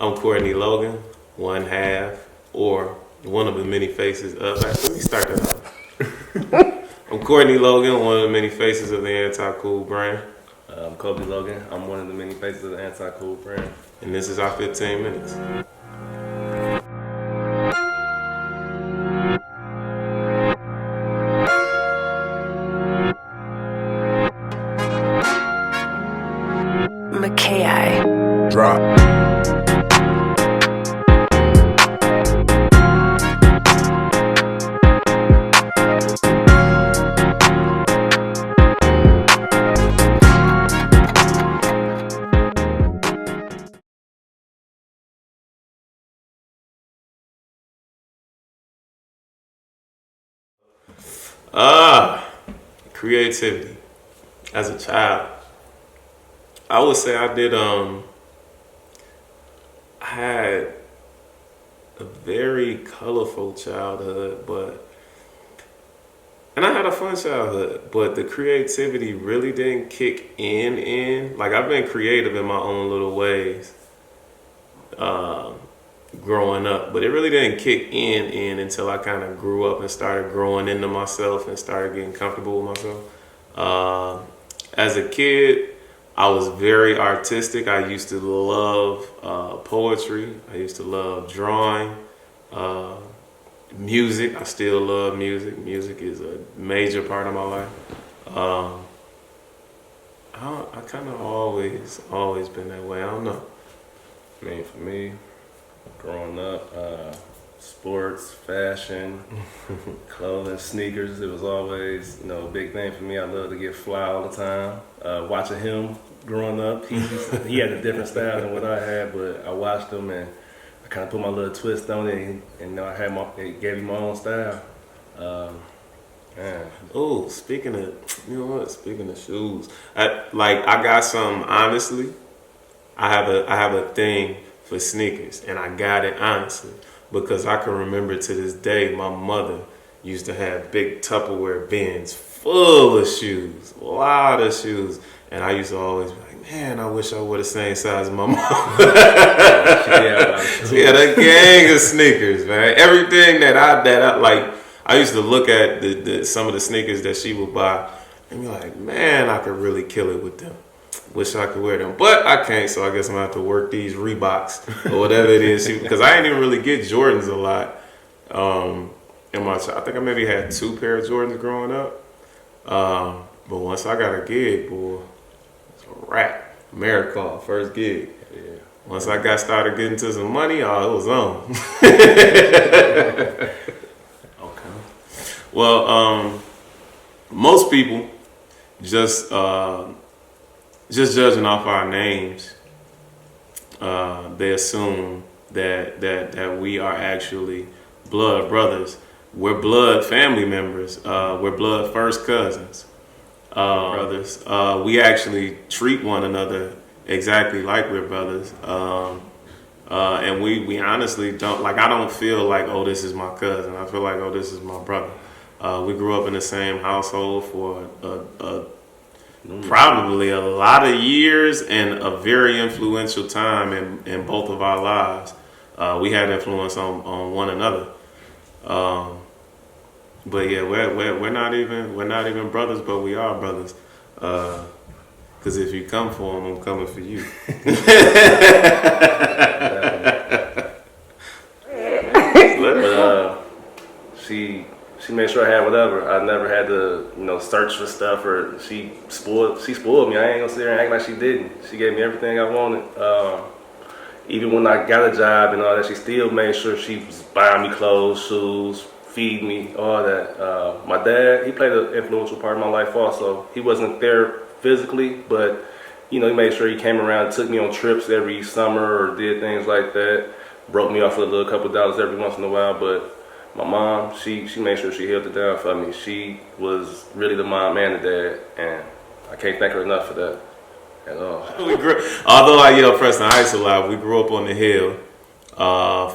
I'm Courtney Logan, one half, or one of the many faces of. Let me start that off. I'm Courtney Logan, one of the many faces of the Anti-Cool brand. I'm Colby Logan. I'm one of the many faces of the Anti-Cool brand. And this is our 15 minutes. Drop. Creativity. As a child, I would say I did, I had a very colorful childhood, and I had a fun childhood, but the creativity really didn't kick in. Like, I've been creative in my own little ways, growing up, but it really didn't kick in until I kind of grew up and started growing into myself and started getting comfortable with myself. As a kid, I was very artistic. I used to love poetry. I used to love drawing, music. I still love music. Music is a major part of my life. I kind of always been that way. I don't know. I mean, for me, growing up, sports, fashion, clothing, sneakers, it was always, a big thing for me. I loved to get fly all the time. Watching him growing up, he had a different style than what I had, but I watched him and I kind of put my little twist on it, and it gave me my own style. Oh, speaking of shoes, I got some. Honestly, I have a thing for sneakers, and I got it honestly because I can remember to this day my mother used to have big Tupperware bins full of shoes, a lot of shoes, and I used to always be like, man, I wish I were the same size as my mom. She had a gang of sneakers, man. Everything that I like, I used to look at some of the sneakers that she would buy and be like, man, I could really kill it with them. Wish I could wear them, but I can't, so I guess I'm gonna have to work these Reeboks or whatever it is. Because I didn't even really get Jordans a lot. In my I think I maybe had 2 pair of Jordans growing up. But once I got a gig, boy, it's a wrap. AmeriCall, first gig. Yeah. Once I started getting to some money, it was on. Okay. Well, most people just judging off our names, they assume that we are actually blood brothers. We're blood family members. We're blood first cousins, brothers. We actually treat one another exactly like we're brothers. And we honestly don't, I don't feel like, oh, this is my cousin. I feel like, oh, this is my brother. We grew up in the same household for probably a lot of years and a very influential time in both of our lives. We had influence on one another. But yeah, we're not even brothers, but we are brothers. Because if you come for them, I'm coming for you. But she made sure I had whatever. I never had to, search for stuff, or she spoiled me. I ain't gonna sit there and act like she didn't. She gave me everything I wanted. Even when I got a job and all that, she still made sure she was buying me clothes, shoes, feed me, all that. My dad, he played an influential part of my life also. He wasn't there physically, but he made sure he came around, took me on trips every summer or did things like that. Broke me off with a little couple dollars every once in a while, but my mom, she made sure she held it down for me. She was really the mom and the dad, and I can't thank her enough for that at all. Although I yelled Preston Heights a lot, we grew up on the hill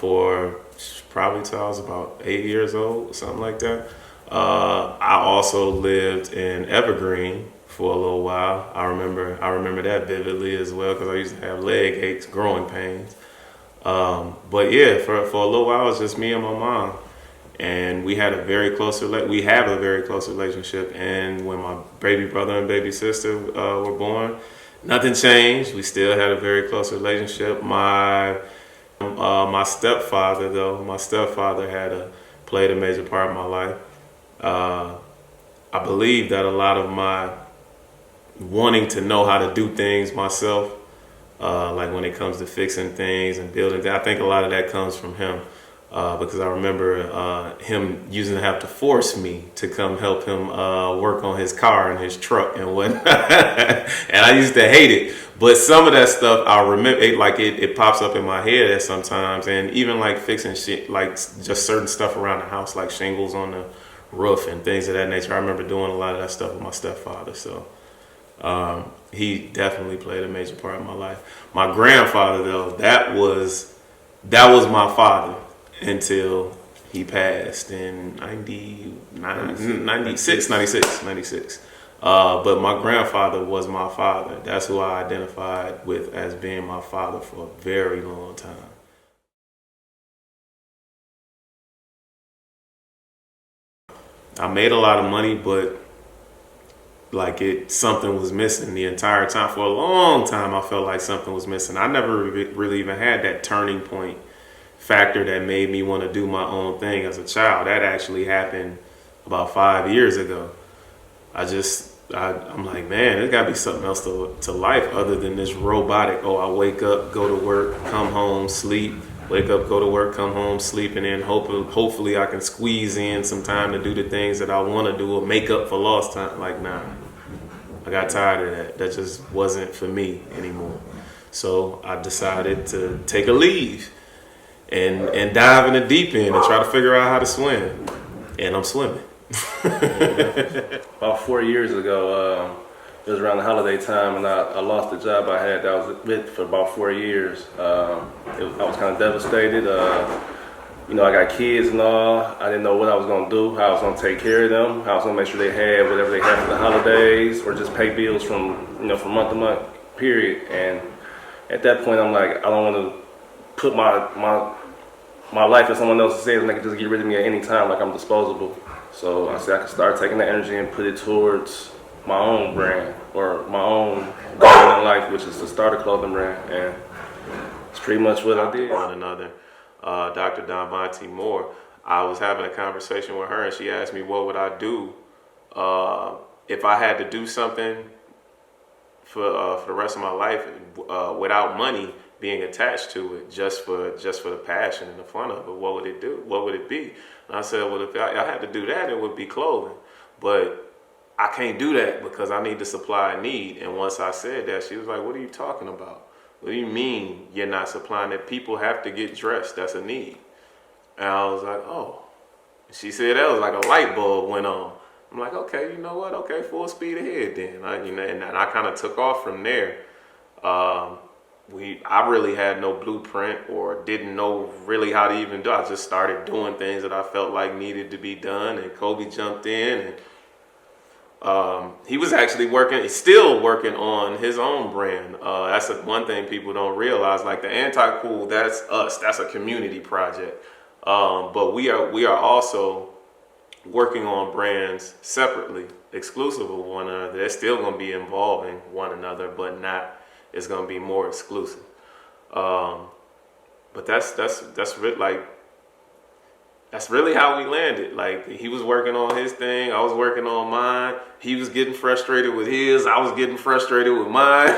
for probably till I was about 8 years old, something like that. I also lived in Evergreen for a little while. I remember that vividly as well because I used to have leg aches, growing pains. But yeah, for a little while, it was just me and my mom. And we had a very close we have a very close relationship. And when my baby brother and baby sister were born, nothing changed. We still had a very close relationship. My stepfather had played a major part in my life. I believe that a lot of my wanting to know how to do things myself, like when it comes to fixing things and building, I think a lot of that comes from him. Because I remember him using to have to force me to come help him work on his car and his truck and whatnot. And I used to hate it. But some of that stuff I remember, it pops up in my head at sometimes. And even like fixing shit, like just certain stuff around the house, like shingles on the roof and things of that nature. I remember doing a lot of that stuff with my stepfather. So he definitely played a major part in my life. My grandfather, though, that was my father until he passed in 96. But my grandfather was my father. That's who I identified with as being my father for a very long time. I made a lot of money, but something was missing the entire time. For a long time, I felt like something was missing. I never really even had that turning point factor that made me want to do my own thing as a child. That actually happened about 5 years ago. I'm like, man, there's got to be something else to life other than this robotic. Oh, I wake up, go to work, come home, sleep. Wake up, go to work, come home, sleep, and then hopefully I can squeeze in some time to do the things that I want to do or make up for lost time. Like, nah, I got tired of that. That just wasn't for me anymore. So I decided to take a leave and dive in the deep end and try to figure out how to swim. And I'm swimming. About 4 years ago, it was around the holiday time, and I lost the job I had that I was with for about 4 years. I was kind of devastated. I got kids and all. I didn't know what I was going to do, how I was going to take care of them, how I was going to make sure they had whatever they had for the holidays, or just pay bills from month to month, period. And at that point, I'm like, I don't want to put my life in someone else's hands, and they can just get rid of me at any time, like I'm disposable. So I said I could start taking the energy and put it towards my own brand or my own goal in life, which is to start a clothing brand, and it's pretty much what I did. One another, Dr. Donmonte Moore. I was having a conversation with her, and she asked me what would I do if I had to do something for the rest of my life without money being attached to it, just for the passion and the fun of it. What would it do? What would it be? And I said, well, if I had to do that, it would be clothing, but I can't do that because I need to supply a need. And once I said that, she was like, what are you talking about? What do you mean you're not supplying it? People have to get dressed. That's a need. And I was like, oh. She said that was like a light bulb went on. I'm like, okay, you know what? Okay, full speed ahead then. And I kind of took off from there. I really had no blueprint or didn't know really how to even do it. I just started doing things that I felt like needed to be done, and Colby jumped in, and he was actually still working on his own brand. That's one thing people don't realize. Like the Anti-Cool, that's us. That's a community project. But we are also working on brands separately, exclusive of one another. They're still going to be involving one another, but not. It's going to be more exclusive. But that's really how we landed. Like, he was working on his thing, I was working on mine. He was getting frustrated with his, I was getting frustrated with mine.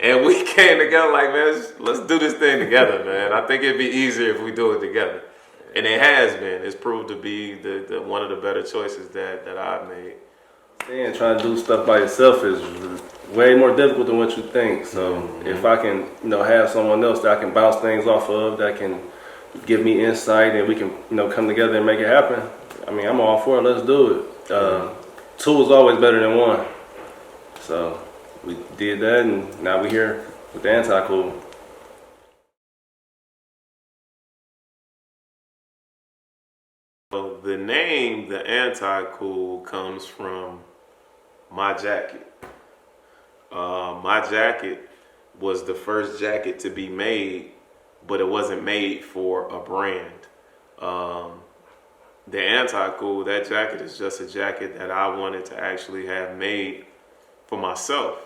And we came together like, man, let's do this thing together, man. I think it'd be easier if we do it together. And it has been. It's proved to be the one of the better choices that I've made. And trying to do stuff by yourself is way more difficult than what you think. So if I can, have someone else that I can bounce things off of, that can give me insight, and we can, come together and make it happen. I mean, I'm all for it. Let's do it. Two is always better than one. So we did that, and now we're here with the Anti-Cool. So the name, the Anti-Cool, comes from my jacket. My jacket was the first jacket to be made, but it wasn't made for a brand. The Anti-Cool, that jacket is just a jacket that I wanted to actually have made for myself.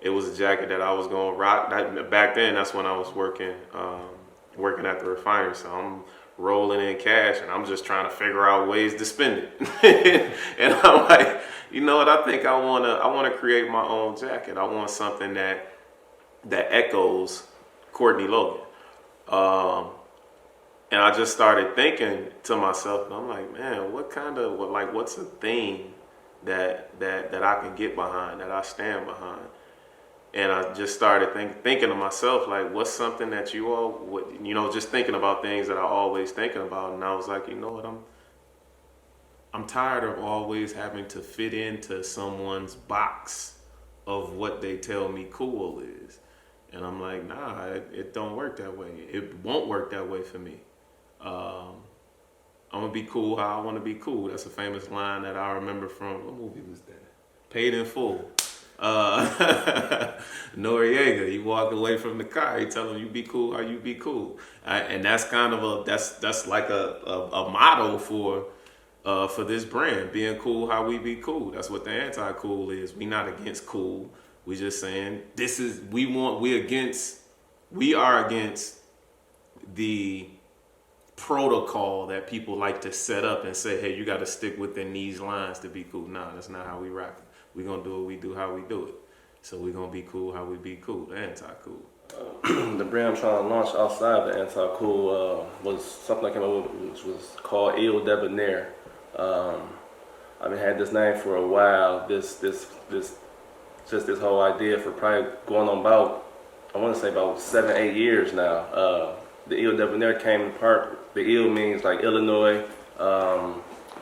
It was a jacket that I was going to rock. Back then, that's when I was working at the refinery. So I'm rolling in cash, and I'm just trying to figure out ways to spend it. And I'm like, you know what? I think I wanna create my own jacket. I want something that echoes Courtney Logan. And I just started thinking to myself, and I'm like, man, what's a theme that I can get behind, that I stand behind? And I just started thinking to myself, like, what's something that you all would, just thinking about things that I always thinking about. And I was like, you know what, I'm tired of always having to fit into someone's box of what they tell me cool is. And I'm like, nah, it don't work that way. It won't work that way for me. I'm gonna be cool how I want to be cool. That's a famous line that I remember from, what movie was that? Paid in Full. Noriega, you walk away from the car, he tell him, you be cool how you be cool. And that's kind of that's like a motto for this brand, being cool how we be cool. That's what the Anti-Cool is. We not against cool. We just saying we are against the protocol that people like to set up and say, hey, you got to stick within these lines to be cool. Nah, that's not how we rock it. We're going to do what we do how we do it. So we're going to be cool how we be cool. The Anti-Cool. The brand I'm trying to launch outside the Anti-Cool was something I came up with, which was called Il Debonair. I've had this name for a while. This whole idea for probably going on about, I want to say about 7-8 years now. The Il Debonair came apart. The Il means like Illinois.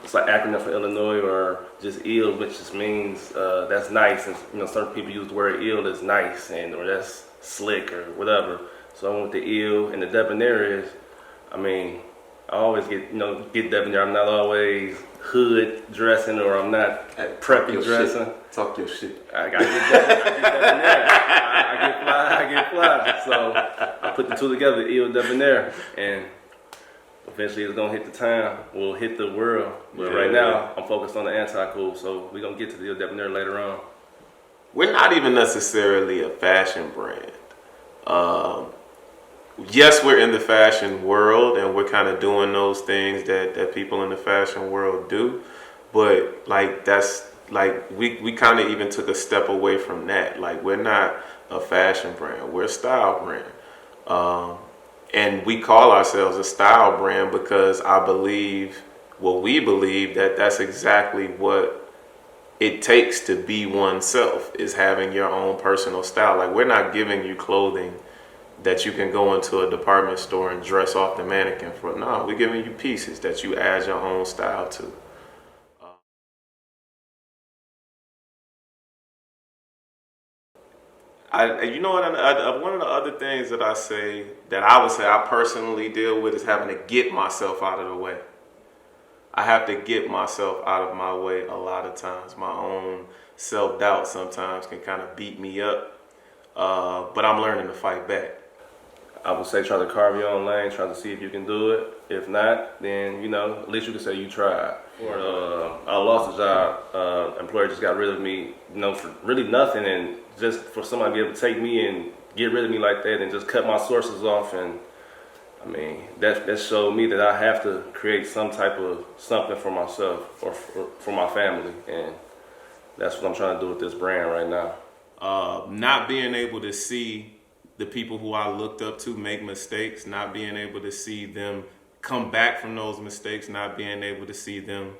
It's like acronym for Illinois, or just Il, which just means that's nice. And certain people use the word Il as nice or that's slick or whatever. So I went with the Il, and the Debonair is, I always get debonair. I'm not always hood dressing, or I'm not preppy dressing. Shit. Talk your shit. I get debonair. I get fly. So I put the two together, Il Debonair, and eventually it's gonna hit the town. We'll hit the world. But right now I'm focused on the Anti-Cool. So we're gonna get to the Il Debonair later on. We're not even necessarily a fashion brand. Yes, we're in the fashion world, and we're kind of doing those things that people in the fashion world do. But we kind of even took a step away from that. Like, we're not a fashion brand. We're a style brand. And we call ourselves a style brand because we believe that that's exactly what it takes to be oneself, is having your own personal style. Like, we're not giving you clothing that you can go into a department store and dress off the mannequin for. No, we're giving you pieces that you add your own style to. One of the other things that I would say I personally deal with is having to get myself out of the way. I have to get myself out of my way a lot of times. My own self-doubt sometimes can kind of beat me up, but I'm learning to fight back. I would say try to carve your own lane, try to see if you can do it. If not, then, at least you can say you tried. I lost a job. Employer just got rid of me, for really nothing. And just for somebody to be able to take me and get rid of me like that and just cut my sources off. And that showed me that I have to create some type of something for myself or for my family. And that's what I'm trying to do with this brand right now. Not being able to see the people who I looked up to make mistakes, not being able to see them come back from those mistakes, not being able to see them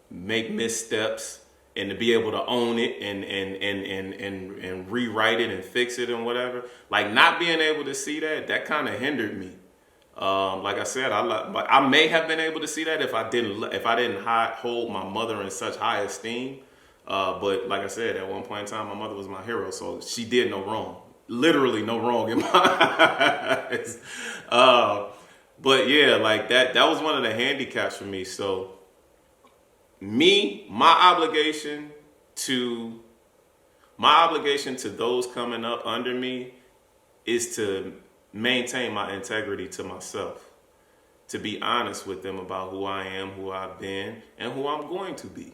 make missteps, and to be able to own it and rewrite it and fix it and whatever. Like, not being able to see that kind of hindered me. Like I said, I may have been able to see that if I didn't hold my mother in such high esteem. But like I said, at one point in time, my mother was my hero, so she did no wrong. Literally no wrong in my eyes. But yeah, like that was one of the handicaps for me. So my obligation to those coming up under me is to maintain my integrity to myself, to be honest with them about who I am, who I've been, and who I'm going to be.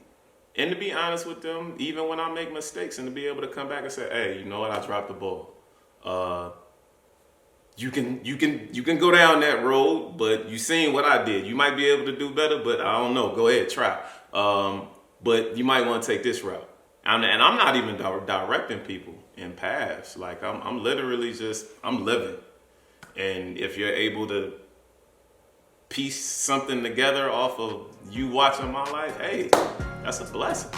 And to be honest with them even when I make mistakes, and to be able to come back and say, hey, you know what, I dropped the ball. You can go down that road, but you seen what I did. You might be able to do better, but I don't know. Go ahead, try. But you might want to take this route. And I'm not even directing people in paths. Like I'm literally I'm living. And if you're able to piece something together off of you watching my life, hey, that's a blessing.